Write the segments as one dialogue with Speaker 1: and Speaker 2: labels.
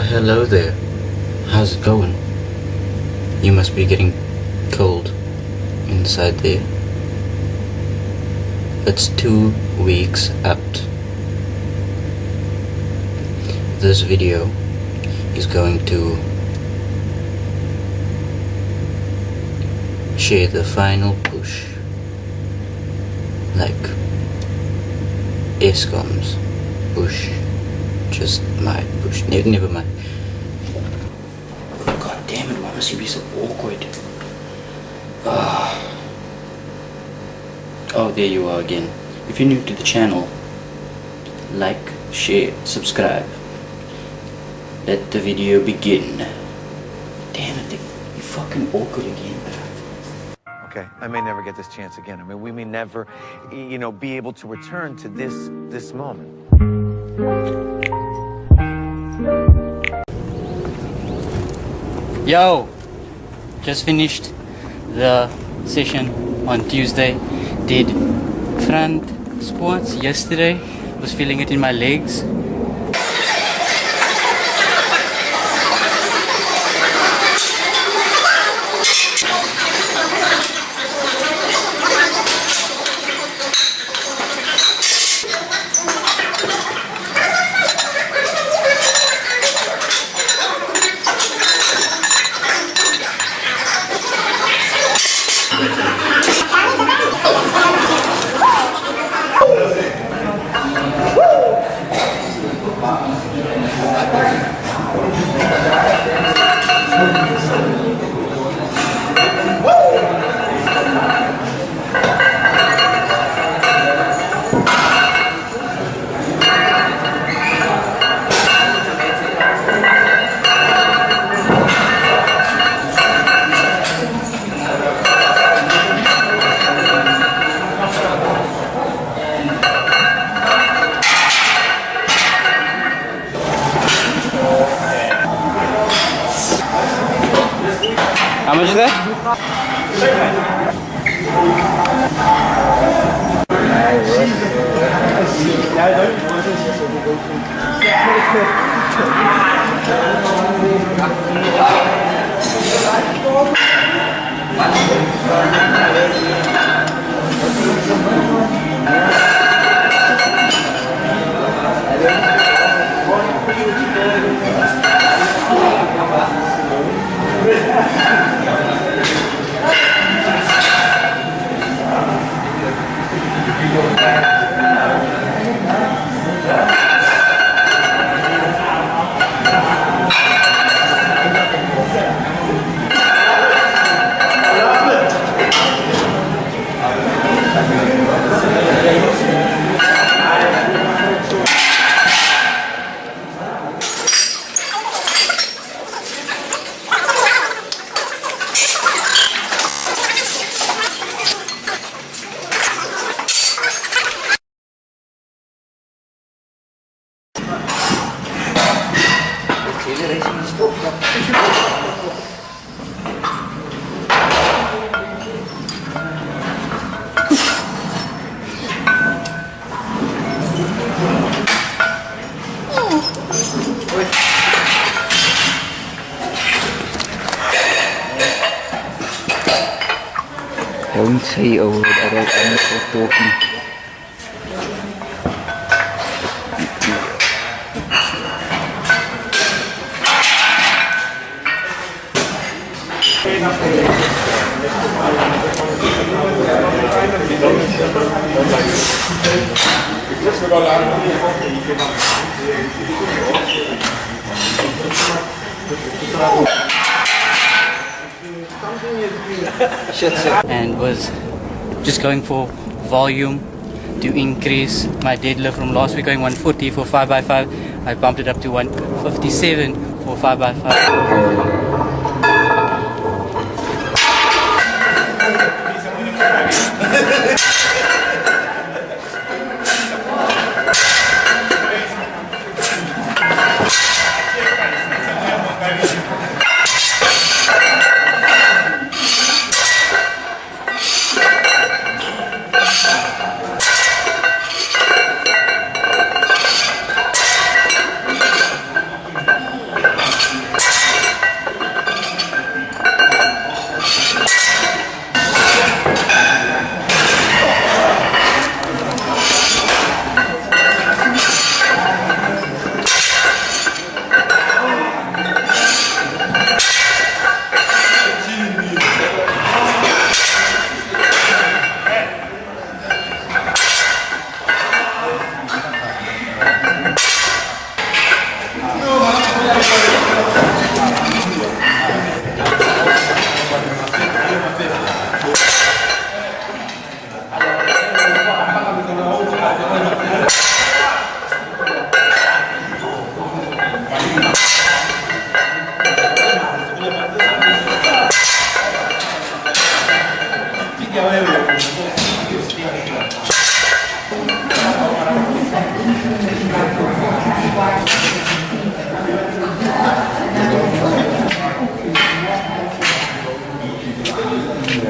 Speaker 1: Hello there. How's it going? You must be getting cold inside there. It's 2 weeks out. This video is going to share the final push, like Eskom's push, just my push. Never mind. God damn it, why must you be so awkward? Oh, there you are again. If you're new to the channel, like, share, subscribe. Let the video begin. Damn it, you fucking awkward again.
Speaker 2: Okay, I may never get this chance again. I mean, we may never, be able to return to this moment.
Speaker 1: Yo, just finished the session on Tuesday. Did front squats yesterday. Was feeling it in my legs. How much is that? Don't say a word, I'm not talking. And was just going for volume to increase my deadlift from last week, going 140 for 5x5. I bumped it up to 157 for 5x5.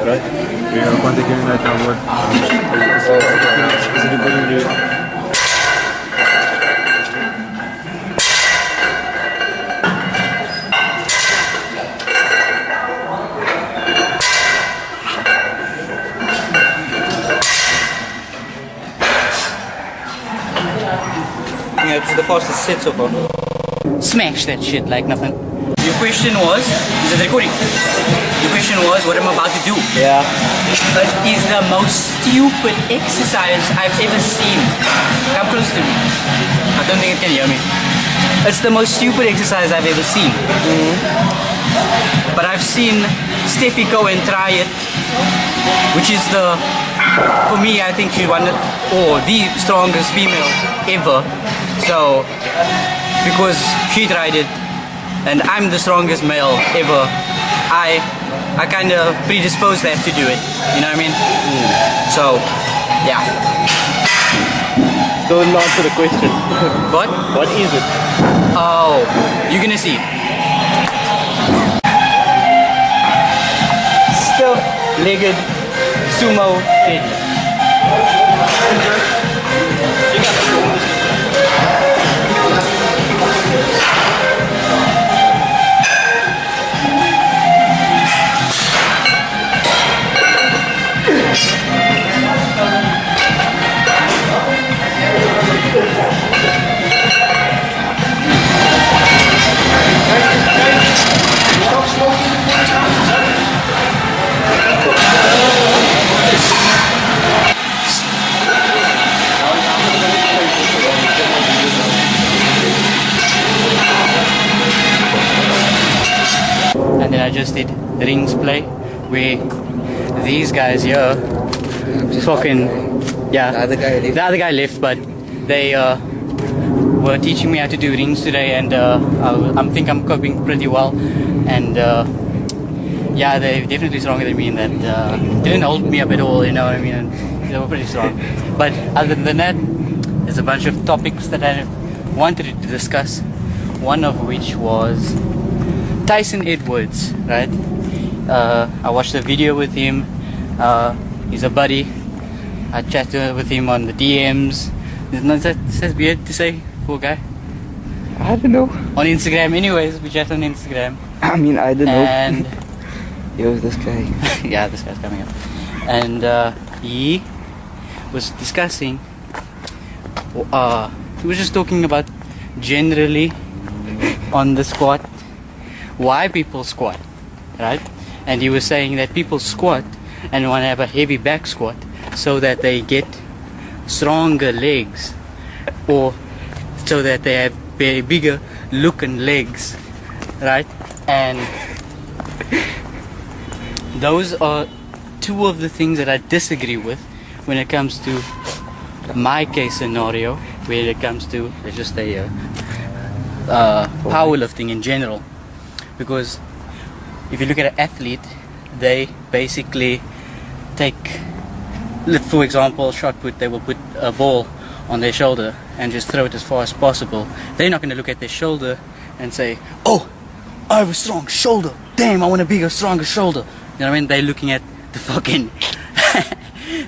Speaker 3: Right? Quanto é que ainda está morto?
Speaker 1: Yeah, it's the fastest set so far. Smash that shit like nothing. Your question was, is it recording? Your question was what I'm about to do.
Speaker 3: Yeah.
Speaker 1: It is the most stupid exercise I've ever seen. Come close to me. I don't think it can hear me. It's the most stupid exercise I've ever seen. But I've seen Steffi go and try it, which is for me, I think she's the strongest female ever. So, because she tried it, and I'm the strongest male ever, I kind of predisposed that to do it. You know what I mean? So, yeah.
Speaker 3: Don't answer the question.
Speaker 1: What?
Speaker 3: What is it?
Speaker 1: Oh, you're gonna see. Stiff-legged sumo deadlift. And then I just did rings play where these guys here fucking yeah, the other guy left, but they were teaching me how to do rings today, and I think I'm coping pretty well, and yeah, they're definitely stronger than me in that didn't hold me up at all, you know what I mean, and they were pretty strong. But other than that, there's a bunch of topics that I wanted to discuss, one of which was Tyson Edwards, right? I watched a video with him. He's a buddy. I chatted with him on the DMs. Is that weird to say for a guy?
Speaker 4: I don't know.
Speaker 1: On Instagram, anyways, we chat on Instagram.
Speaker 4: I mean, I don't know.
Speaker 1: And
Speaker 4: Yo, this guy.
Speaker 1: yeah, this guy's coming up. And he was discussing. He was just talking about generally on the squat, why people squat, right? And he was saying that people squat and want to have a heavy back squat so that they get stronger legs, or so that they have bigger looking legs, right? And those are two of the things that I disagree with when it comes to my case scenario, when it comes to, let's just say, powerlifting in general. Because if you look at an athlete, they basically take, for example, shot put, they will put a ball on their shoulder and just throw it as far as possible. They're not going to look at their shoulder and say, oh, I have a strong shoulder, damn, I want a bigger, stronger shoulder. You know what I mean? They're looking at the fucking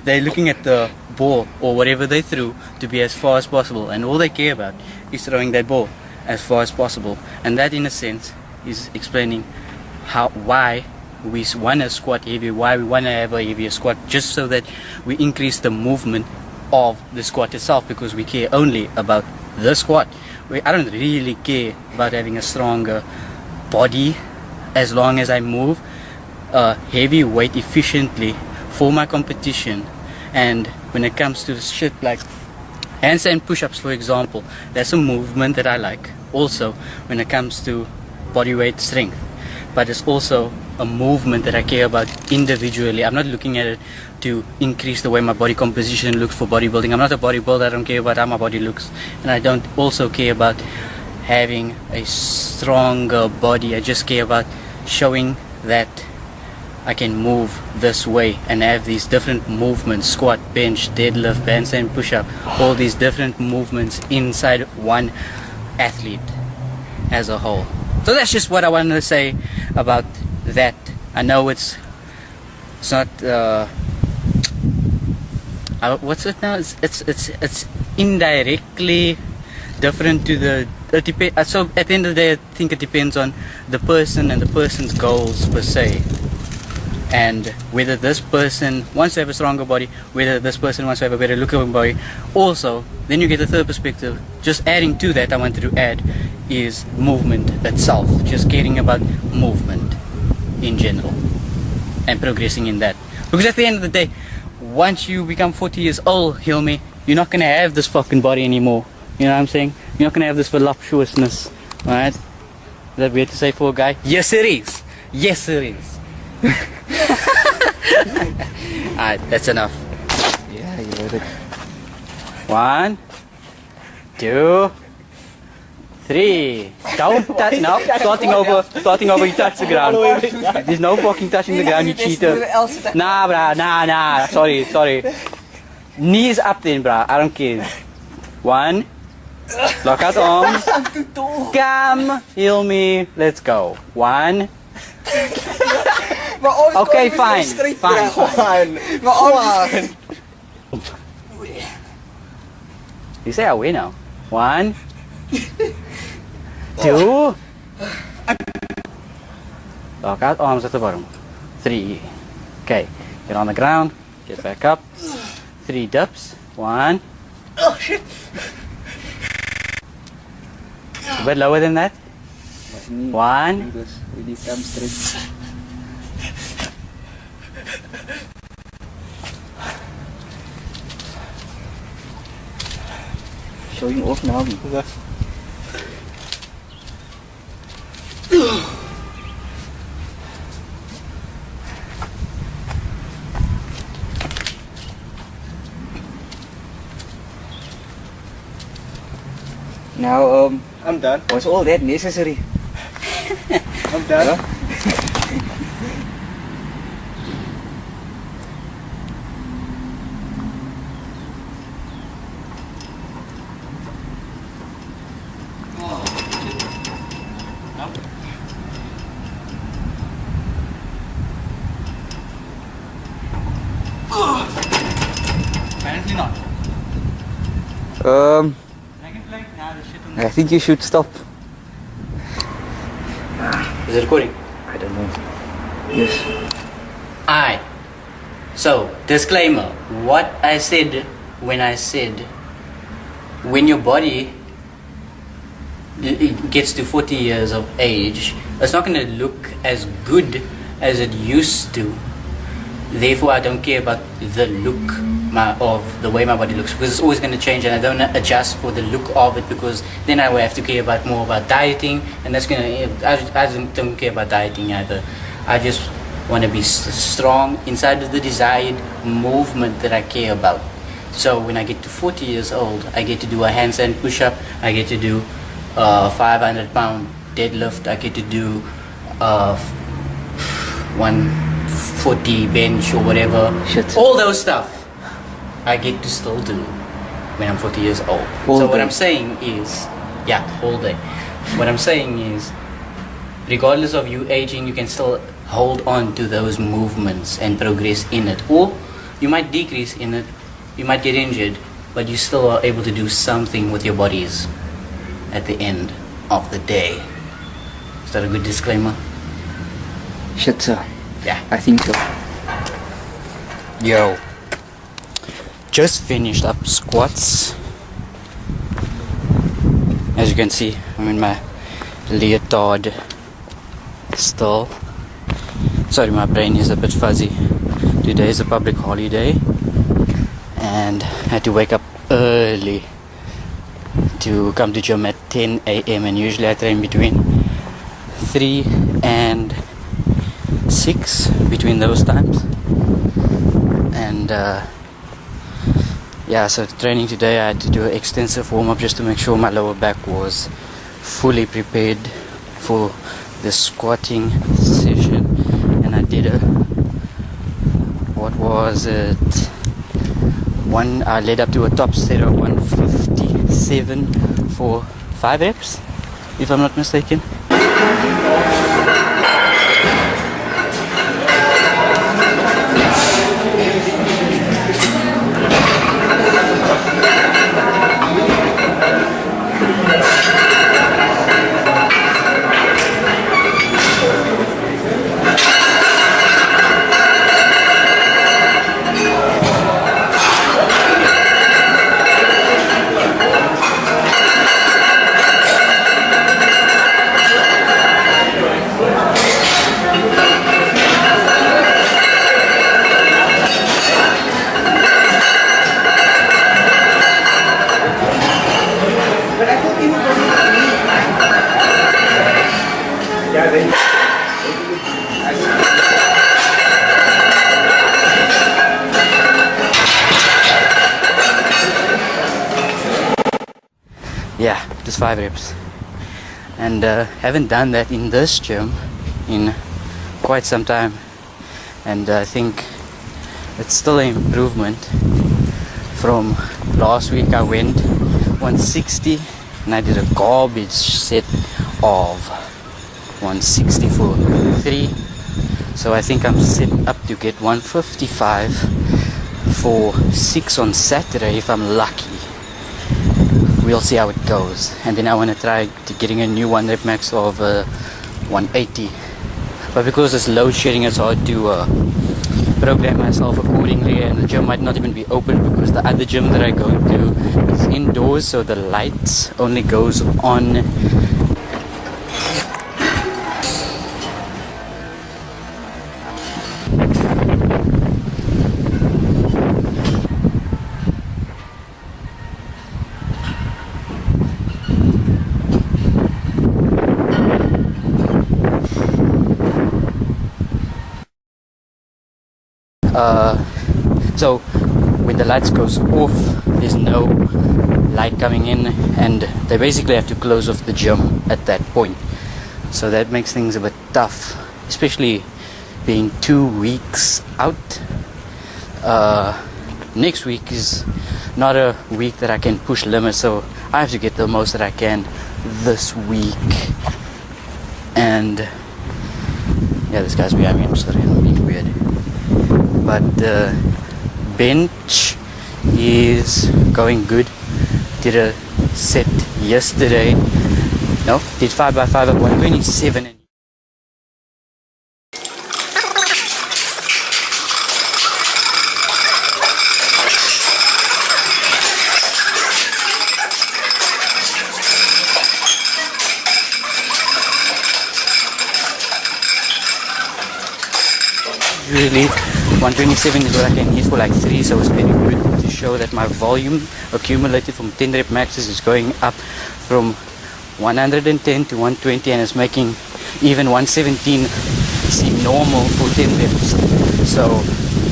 Speaker 1: they're looking at the ball or whatever they threw to be as far as possible, and all they care about is throwing that ball as far as possible. And that, in a sense, is explaining why we want to squat heavy, why we want to have a heavier squat, just so that we increase the movement of the squat itself, because we care only about the squat. I don't really care about having a stronger body as long as I move heavy weight efficiently for my competition. And when it comes to shit like handstand push-ups, for example, that's a movement that I like also when it comes to body weight strength. But it's also a movement that I care about individually. I'm not looking at it to increase the way my body composition looks for bodybuilding. I'm not a bodybuilder. I don't care about how my body looks, and I don't also care about having a stronger body. I just care about showing that I can move this way and have these different movements, squat, bench, deadlift, bandstand, push-up, all these different movements inside one athlete as a whole. So that's just what I wanted to say about that. I know it's not what's it now? It's indirectly different to the so at the end of the day, I think it depends on the person and the person's goals per se, and whether this person wants to have a stronger body, whether this person wants to have a better looking body. Also, then you get a third perspective. Just adding to that, I wanted to add is movement itself, just caring about movement in general and progressing in that, because at the end of the day, once you become 40 years old, Hilmi, you're not gonna have this fucking body anymore. You know what I'm saying? You're not gonna have this voluptuousness, right? Is that weird to say for a guy? Yes, it is. Yes, it is. Alright, that's enough.
Speaker 4: Yeah, you heard it.
Speaker 1: 1, 2, 3. Don't touch. No, starting over. You touch the ground. There's no fucking touching the ground. You cheater. Nah, bruh. Nah. Sorry. Knees up then, bruh. I don't care. 1. Lock out arms. Come, heal me. Let's go. 1. Okay, fine. You say I win now. 1, 2. Lock out arms at the bottom. 3. Okay, get on the ground. Get back up. 3 dips. 1.
Speaker 5: Oh shit!
Speaker 1: A bit lower than that. 1.
Speaker 4: With these arms straight. Showing off now. Now,
Speaker 3: I'm done.
Speaker 4: was all that necessary?
Speaker 3: I'm done.
Speaker 1: Apparently not.
Speaker 4: I think you should stop.
Speaker 1: Is it recording?
Speaker 4: I don't know. Yes.
Speaker 1: Alright. So, disclaimer. What I said when your body it gets to 40 years of age, it's not going to look as good as it used to. Therefore, I don't care about the look of the way my body looks, because it's always going to change, and I don't adjust for the look of it, because then I will have to care about more about dieting, and that's I don't care about dieting either. I just want to be strong inside of the desired movement that I care about. So when I get to 40 years old, I get to do a handstand push-up, I get to do a 500-pound deadlift, I get to do 140 bench or whatever.
Speaker 4: Shit.
Speaker 1: All those stuff I get to still do when I'm 40 years old. So what I'm saying is, all day. What I'm saying is, regardless of you aging, you can still hold on to those movements and progress in it. Or you might decrease in it, you might get injured, but you still are able to do something with your bodies at the end of the day. Is that a good disclaimer?
Speaker 4: Shit, sir.
Speaker 1: Yeah.
Speaker 4: I think so.
Speaker 1: Yo. Just finished up squats. As you can see, I'm in my leotard still. Sorry, my brain is a bit fuzzy. Today is a public holiday and I had to wake up early to come to gym at 10 a.m. and usually I train between 3 and 6, between those times. And so training today, I had to do an extensive warm-up just to make sure my lower back was fully prepared for the squatting session, and I did a was it one? I led up to a top set of 157 for 5 reps, if I'm not mistaken. Yeah, just 5 reps, and haven't done that in this gym in quite some time, and I think it's still an improvement from last week. I went 160 and I did a garbage set of 160 for 3, so I think I'm set up to get 155 for 6 on Saturday if I'm lucky. We'll see how it goes, and then I want to try to getting a new 1 rep max of 180, but because it's load shedding, it's hard to program myself accordingly, and the gym might not even be open because the other gym that I go to is indoors, so the lights only goes on so when the lights goes off, there's no light coming in, and they basically have to close off the gym at that point, so that makes things a bit tough, especially being 2 weeks out. Next week is not a week that I can push limits, so I have to get the most that I can this week. And yeah, this guy's behind me, I'm sorry, I'm being weird. But the bench is going good. Did a set yesterday. No, did 5x5 at 127. And usually 127 is what I can hit for like 3, so it's very good to show that my volume accumulated from 10 rep maxes is going up from 110 to 120, and it's making even 117 seem normal for 10 reps. So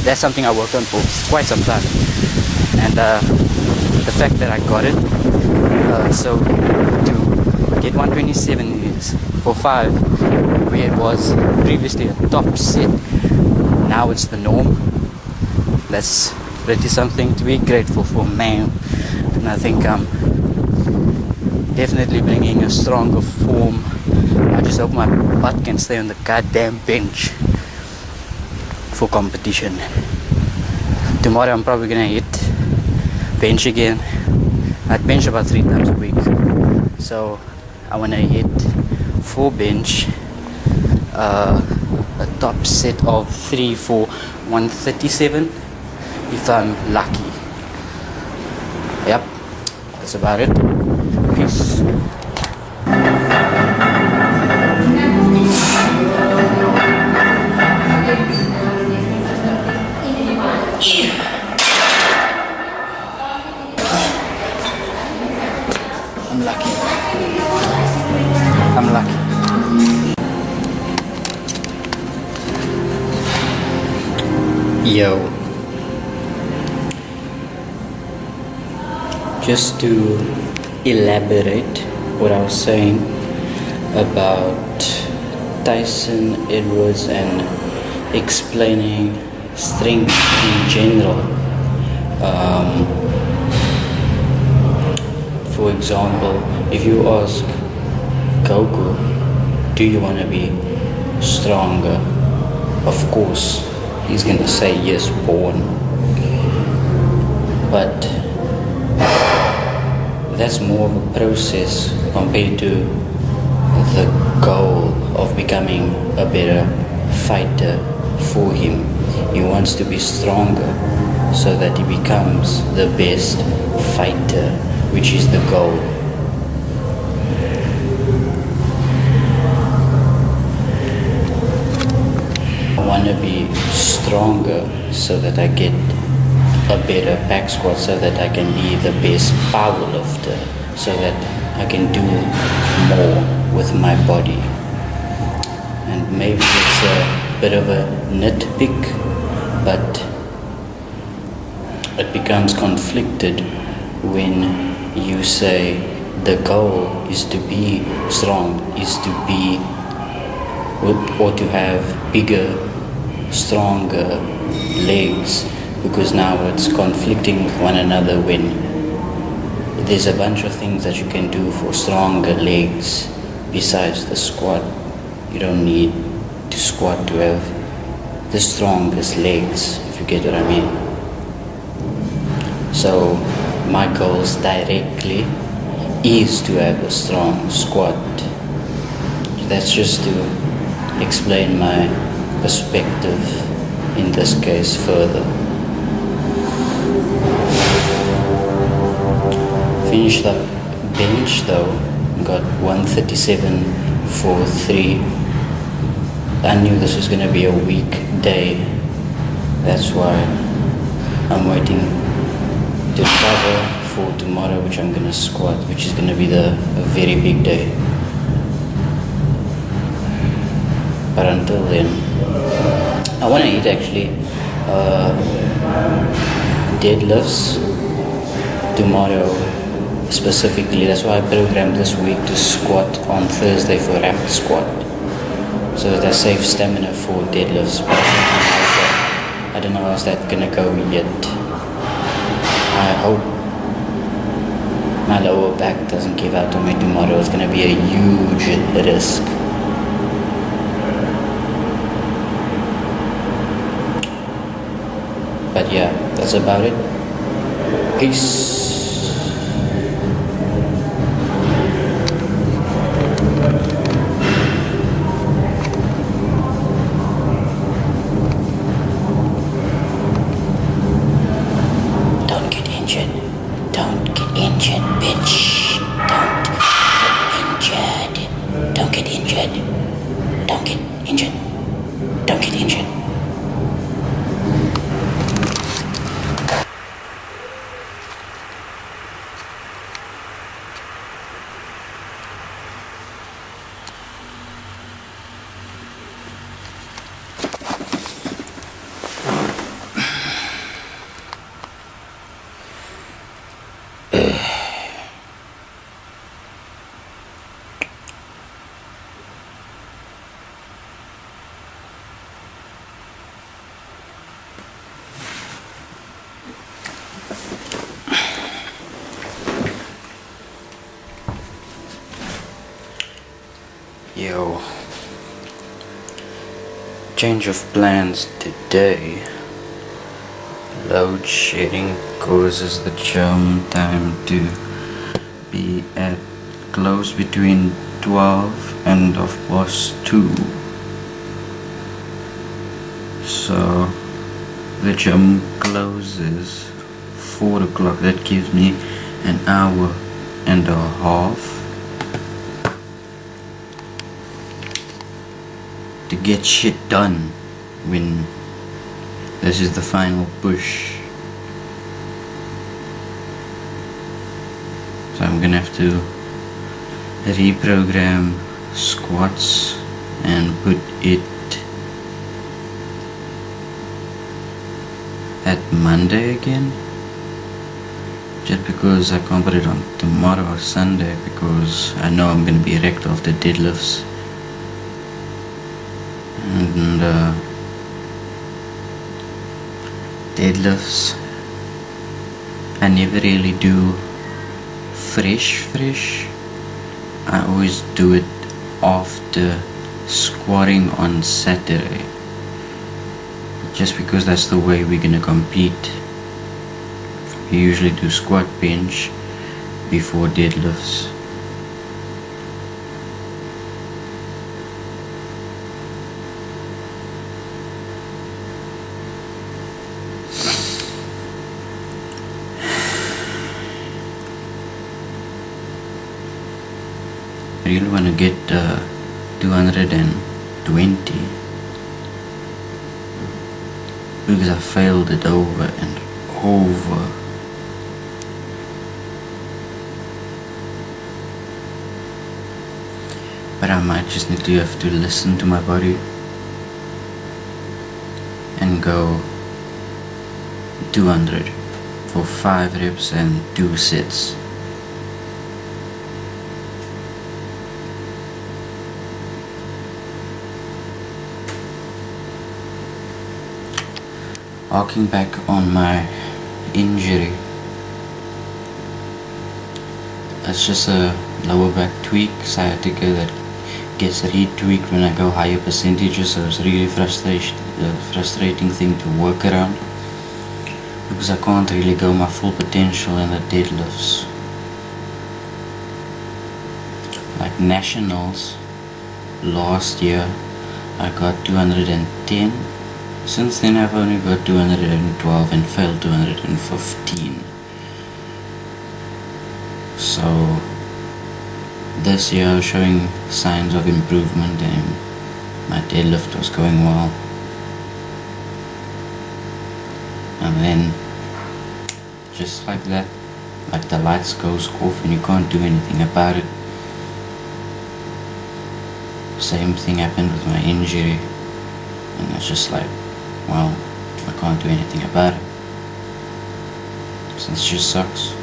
Speaker 1: that's something I worked on for quite some time, and the fact that I got it, so to get 127 is for 5, where it was previously a top set, now it's the norm. That's really something to be grateful for, man. And I think I'm definitely bringing a stronger form. I just hope my butt can stay on the goddamn bench for competition. Tomorrow I'm probably gonna hit bench again. I bench about 3 times a week, so I wanna hit 4 bench, a top set of 3 for 137 if I'm lucky. Yep, that's about it. Peace. I'm lucky. I'm lucky. Yo. Just to elaborate what I was saying about Tyson Edwards and explaining strength in general. For example, if you ask Goku, do you want to be stronger? Of course, he's going to say yes, born. But that's more of a process compared to the goal of becoming a better fighter for him. He wants to be stronger so that he becomes the best fighter, which is the goal. I want to be stronger so that I get a better back squat, so that I can be the best power lifter, so that I can do more with my body. And maybe it's a bit of a nitpick, but it becomes conflicted when you say the goal is to be strong, is to be or to have bigger, stronger legs, because now it's conflicting with one another when there's a bunch of things that you can do for stronger legs besides the squat. You don't need to squat to have the strongest legs, if you get what I mean. So my goals directly is to have a strong squat. That's just to explain my perspective in this case further. Finished up bench though, got 137 for 3. I knew this was going to be a weak day, that's why I'm waiting to recover for tomorrow, which I'm going to squat, which is going to be a very big day. But until then, I want to eat actually deadlifts tomorrow specifically. That's why I programmed this week to squat on Thursday for rapid squat, so that I save stamina for deadlifts. But I don't know how's that gonna go yet. I hope my lower back doesn't give out on me tomorrow. It's gonna be a huge risk. But yeah, that's about it. Peace. Don't get injured. Don't get injured, bitch. Don't get injured. Don't get injured. Don't get injured. Don't get injured. Yo, change of plans today. Load shedding causes the gym time to be at close between 12 and 2. So the gym closes 4 o'clock. That gives me an hour and a half to get shit done when this is the final push. So I'm gonna have to reprogram squats and put it at Monday again, just because I can't put it on tomorrow or Sunday, because I know I'm gonna be wrecked after deadlifts. And
Speaker 5: deadlifts, I never really do fresh. I always do it after squatting on Saturday, just because that's the way we're gonna compete. We usually do squat bench before deadlifts. I really want to get 220 because I failed it over and over. But I might just need to have to listen to my body and go 200 for 5 reps and 2 sets. Harking back on my injury, it's just a lower back tweak, sciatica, that gets retweaked when I go higher percentages, so it's really frustrating thing to work around because I can't really go my full potential in the deadlifts. Like nationals last year I got 210. Since then I've only got 212 and failed 215. So this year I was showing signs of improvement and my deadlift was going well. And then just like that, like the lights goes off and you can't do anything about it. Same thing happened with my injury, and it's just like, well, I can't do anything about it, since it just sucks.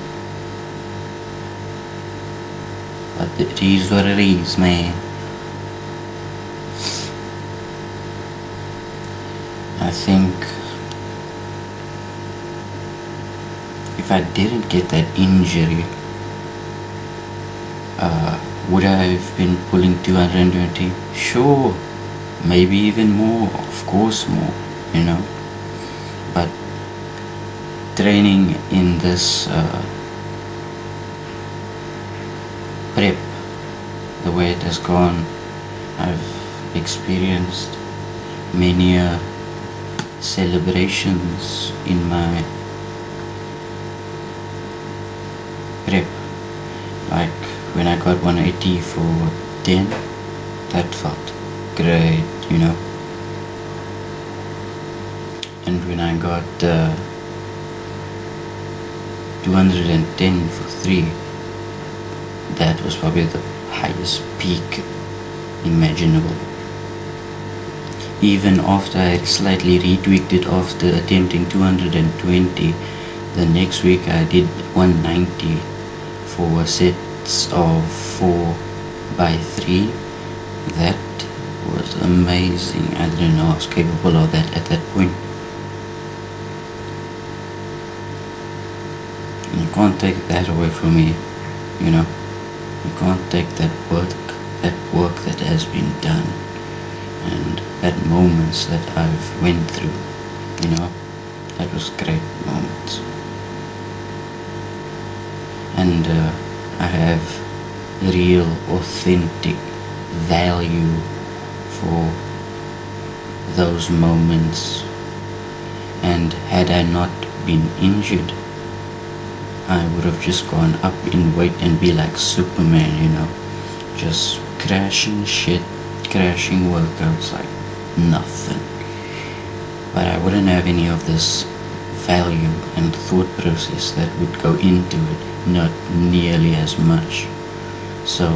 Speaker 5: But it is what it is, man. I think if I didn't get that injury, would I have been pulling 220? Sure, maybe even more, of course more, you know. But training in this prep, the way it has gone, I've experienced many celebrations in my prep. Like when I got 180 for 10, that felt great, you know. And when I got 210 for 3, that was probably the highest peak imaginable. Even after I slightly retweaked it after attempting 220, the next week I did 190 for sets of 4 by 3. That was amazing. I didn't know I was capable of that at that point. You can't take that away from me, you know. You can't take that work that has been done, and that moments that I've went through, you know. That was great moments. And I have real, authentic value for those moments. And had I not been injured, I would have just gone up in weight and be like Superman, you know, just crashing shit, crashing workouts like nothing. But I wouldn't have any of this value and thought process that would go into it, not nearly as much. So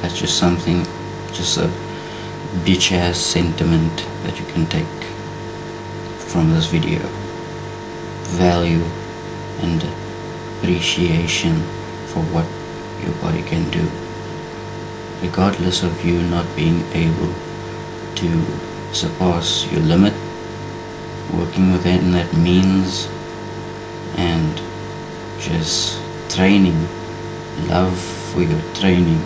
Speaker 5: that's just something, just a bitch ass sentiment that you can take from this video. Value and appreciation for what your body can do, regardless of you not being able to surpass your limit working within that means, and just training, love for your training.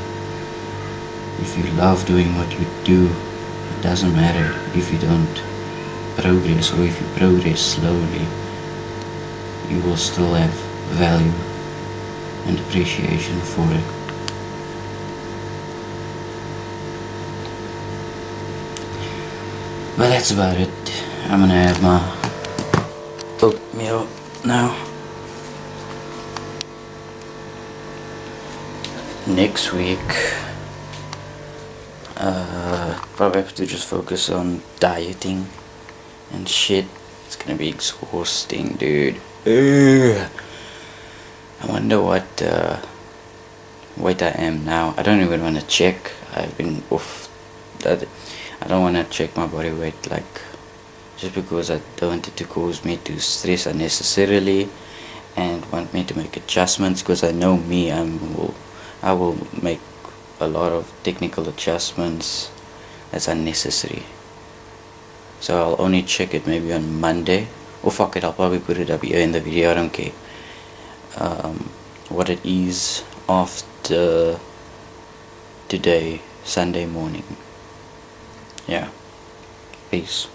Speaker 5: If you love doing what you do, it doesn't matter if you don't progress, or if you progress slowly, you will still have value and appreciation for it. But that's about it. I'm gonna have my oatmeal now. Next week, probably have to just focus on dieting and shit. It's gonna be exhausting, dude. Ugh. I wonder what weight I am now. I don't even want to check. I've been off that. I don't want to check my body weight, like, just because I don't want it to cause me to stress unnecessarily and want me to make adjustments, because I know me, I will make a lot of technical adjustments that's unnecessary. So I'll only check it maybe on Monday. Oh fuck it, I'll probably put it up here in the video, I don't care. What it is after today, Sunday morning. Yeah. Peace.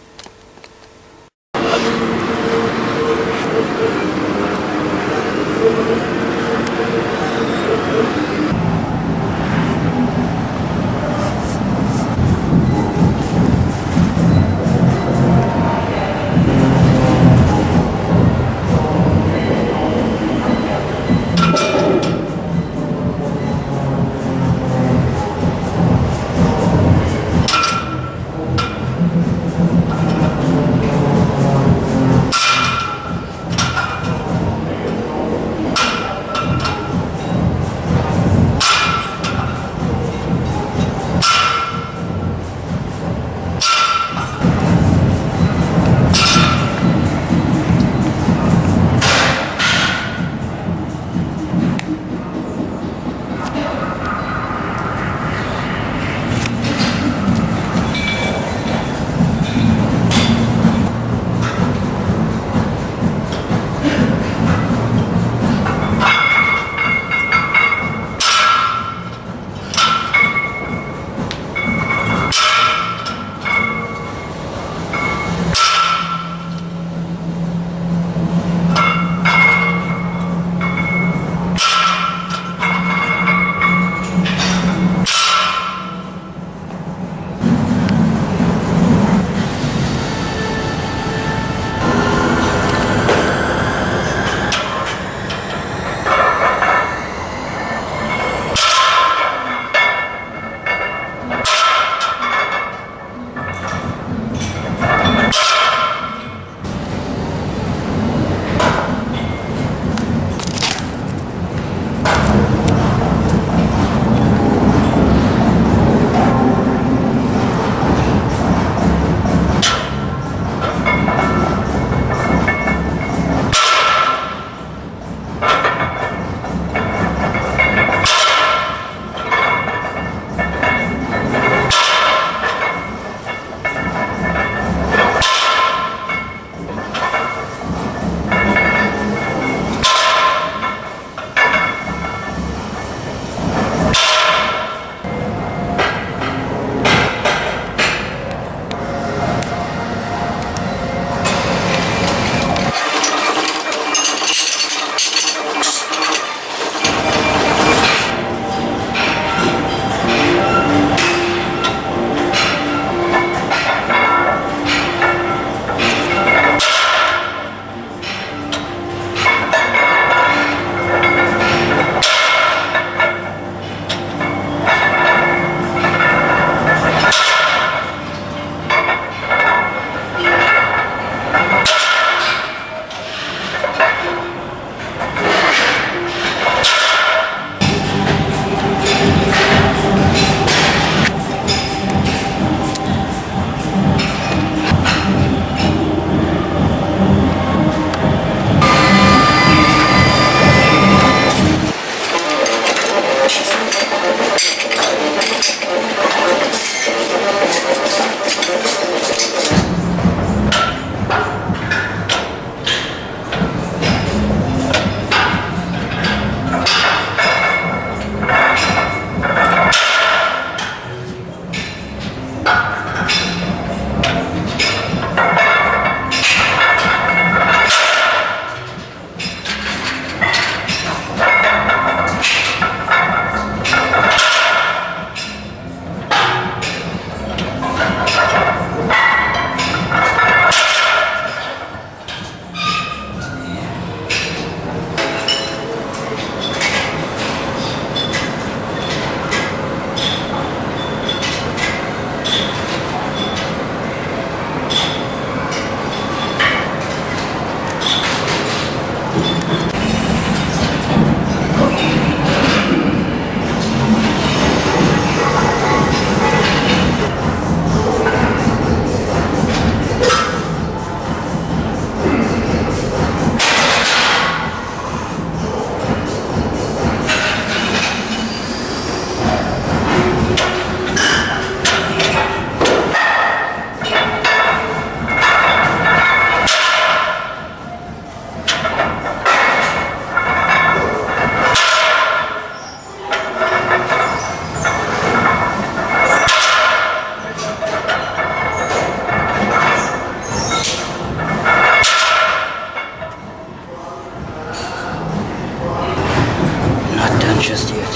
Speaker 5: just yet.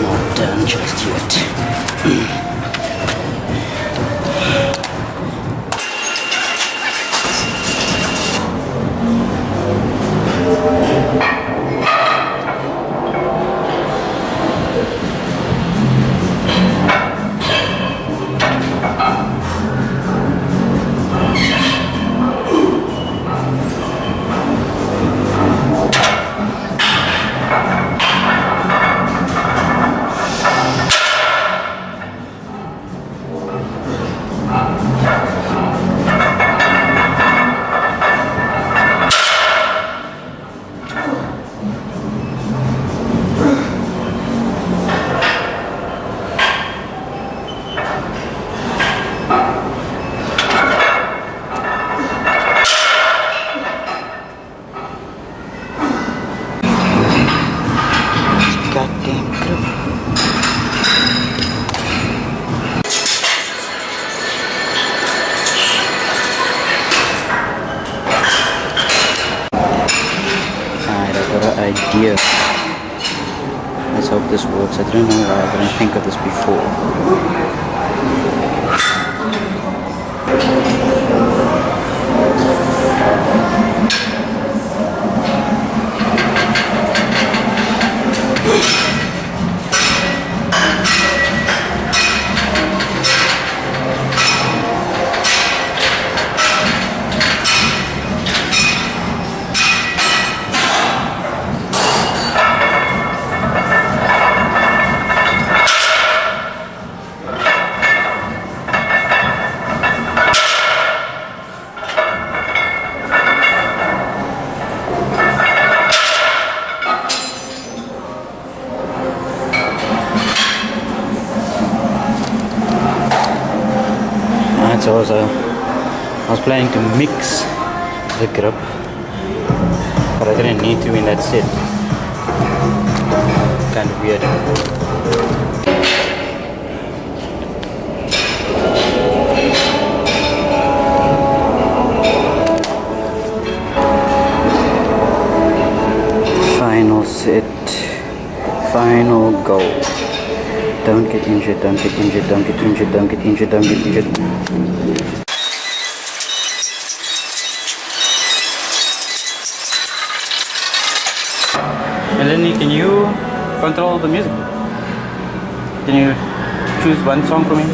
Speaker 5: Not done just yet.
Speaker 4: Goddamn grip.
Speaker 5: Alright, I've got an idea. Let's hope this works. I don't know why I didn't think of this before. So I was planning to mix the grip, but I didn't need to in that set. Kind of weird. Final set, final goal. Don't get injured, don't get injured, don't get injured, don't get injured, don't get injured. Melanie, can you control the music? Can you choose one song for me?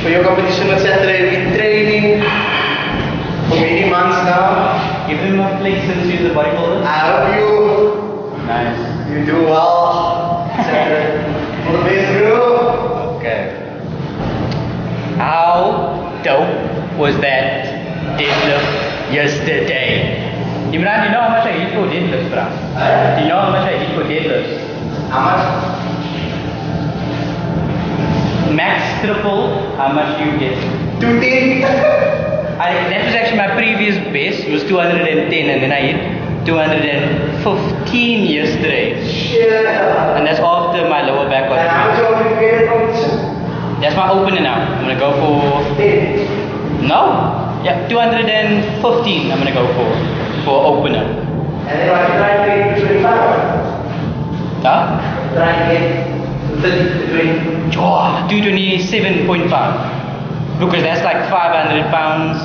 Speaker 6: for your competition on Saturday. We've been training for many months now.
Speaker 1: Give them a place since you're the bodybuilder.
Speaker 6: I hope
Speaker 1: Nice.
Speaker 6: you do well. Saturday. All the best, bro.
Speaker 1: Okay. How dope was that deadlift yesterday? Imran, you know how much I eat for deadlifts, bro? Do you know how much I eat for deadlifts?
Speaker 6: How much?
Speaker 1: Max triple, how much do you get?
Speaker 6: 210.
Speaker 1: That was actually my previous base, it was 210, and then I hit 215 yesterday.
Speaker 6: Shit.
Speaker 1: And that's after my lower back
Speaker 6: And how much
Speaker 1: got.
Speaker 6: are you getting competition?
Speaker 1: That's my opener now. I'm gonna go for
Speaker 6: 10.
Speaker 1: no, yeah, 215. I'm gonna go for opener.
Speaker 6: And then I can try to get to 25.
Speaker 1: Huh?
Speaker 6: Try to get to 30 to 20.
Speaker 1: Oh, 227.5. Because that's like 500 pounds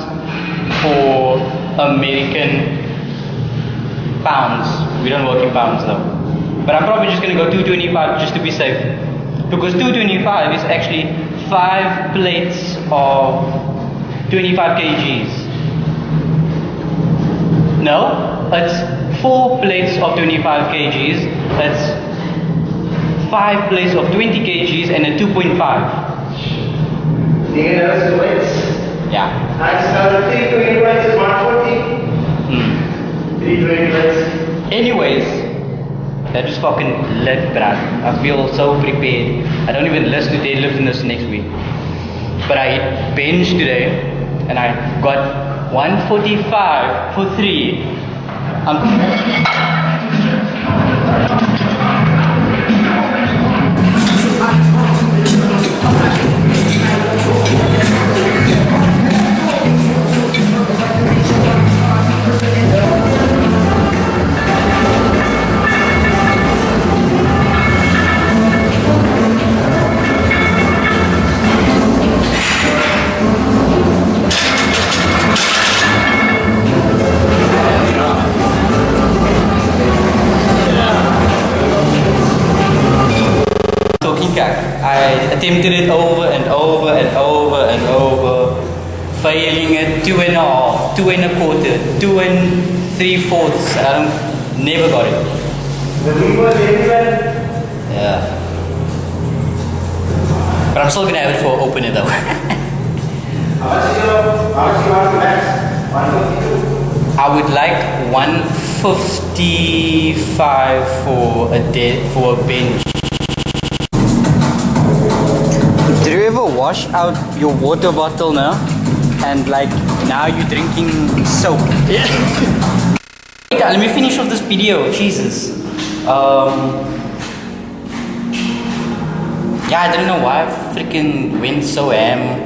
Speaker 1: for American pounds. We don't work in pounds though. But I'm probably just gonna go 225 just to be safe. Because 225 is actually 5 plates of 25 kgs. No, it's 4 plates of 25 kgs. That's 5 plates of 20 kgs and a 2.5.
Speaker 6: You get those weights.
Speaker 1: Yeah.
Speaker 6: Nice. Now the 320 weights is 140.
Speaker 1: Hmm.
Speaker 6: 320 weights.
Speaker 1: Anyways, that was fucking lit, bruh. I feel so prepared. I don't even list to deadlift in this next week. But I hit bench today and I got 145 for 3. I attempted it over and over and over and over, failing it 2.5, 2.25, 2 3/4. I never got it.
Speaker 6: The week was everywhere.
Speaker 1: Yeah. But I'm still gonna have it for opener though.
Speaker 6: How much you want to max? 152.
Speaker 1: I would like 155 for a bench. Did you ever wash out your water bottle now? And like now you're drinking soap? Yeah. Let me finish off this video. Jesus. Yeah, I don't know why I freaking went so ham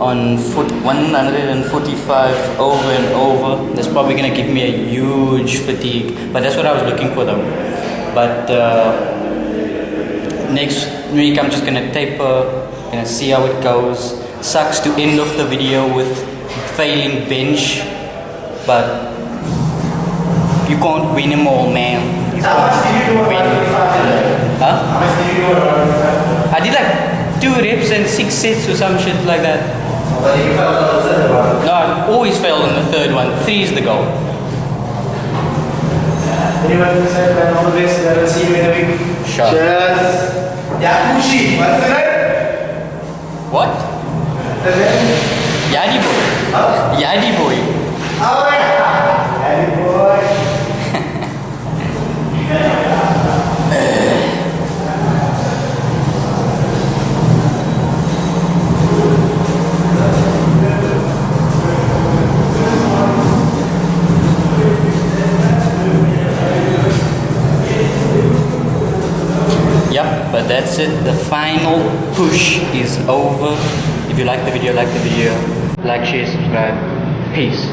Speaker 1: on foot 145 over and over. That's probably gonna give me a huge fatigue, but that's what I was looking for though. But next week I'm just gonna taper, gonna see how it goes. Sucks to end off the video with failing bench, but you can't win them all, man. You
Speaker 6: How much did you do on 155?
Speaker 1: Huh?
Speaker 6: How much did you do on 155?
Speaker 1: I did like 2 reps and 6 sets or some shit like that.
Speaker 6: But you felt on the third one.
Speaker 1: No, I always failed on the third one. 3 is the goal.
Speaker 6: Anyone said man, all the best. Let's see you in a week.
Speaker 1: Sure.
Speaker 6: Cheers. Yakushi. What's the name?
Speaker 1: What?
Speaker 6: The name?
Speaker 1: Yadi boy.
Speaker 6: Huh?
Speaker 1: Yadi boy.
Speaker 6: Oh yeah. Happy boy.
Speaker 1: Yep, but that's it. The final push is over. If you like the video, like, share, subscribe. Peace.